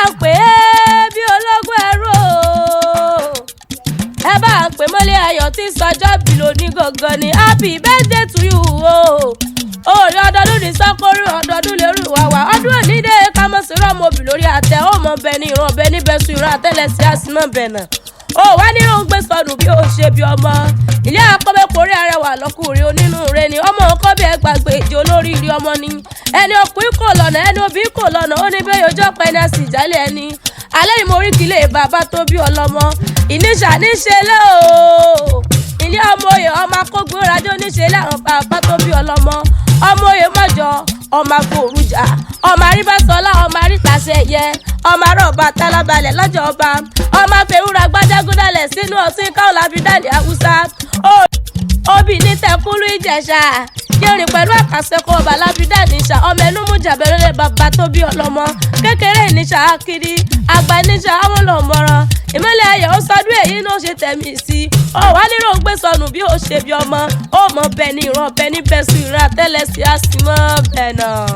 ń pè é bí ológun ẹrú ẹ bá ń pè mọ́lẹ̀ ayọ̀ tí sọjọ́ bí lónìí gangan ni happy birthday to you orí ọdọọdún ní sọ́kórí ọdọọdún lérú wàwà ọdún onídé kámọ́sírọ́ ọmọbì lórí àtẹ ó mọ bẹ ní ìran ọbẹ níbẹ̀ sùn ìran àtẹlẹsí àsìnà bẹ̀nà ó wá nínú gbé sọnù bí ó ṣe bí ọmọ ilé akọ́bẹ́kọ̀ọ́rí arẹwà lọ́kùnrin onínúure ni ọmọ ọkọ bí ẹgbàgbé ìdí olórí ìrí ọmọ ni ẹni ọkùnrin kò lọ́nà ẹni obìnrin kò lọ́nà ó ní bẹ́ẹ̀ yọjọ́ pẹ́ ní àsì ìjálẹ̀ ẹni alẹ́ ìmọ̀ Oriki lè bàbá tó bí ọlọ́mọ ìníṣà níṣe lé o ilé ọmọ òye ọmọ akógun rájọ níṣe lé àwọn bàbá tó bí ọlọ́mọ ọmọ òye mọ́jọ ọmọ agbóòrùjà ọmọ àríbásọlá ọmọ àrítàṣẹ ẹ̀yẹ ọmọ arọ́ọ̀bà tálábalẹ̀ lọ́jọ́ ọba ọmọ afẹ́wúra gbádágúdálẹ̀ sínú ọ̀sìn káwọn lábídálẹ̀ haúsá obì ní tẹkúlú ìjẹ̀ṣà yẹrin pẹ̀lú àkàṣẹ́kọ̀ ọba lábídá níṣà ọmọ ẹnu mú jàbẹ̀rẹ̀ bàbá tó bí ọlọ́mọ kékeré níṣà akiri àgbà níṣà àwọn lọ́mọràn ìmọ̀lẹ̀ ayọ̀ ó sọdún èyí ní ó ṣe tẹ̀mí sí ọ wá nírò ń gbé sọnù bí ó ṣe bí ọmọ ó mọ bẹ ní ìran bẹ ní bẹ́sù ìran àtẹ́lẹsí àsìmọ́ bẹ̀ náà.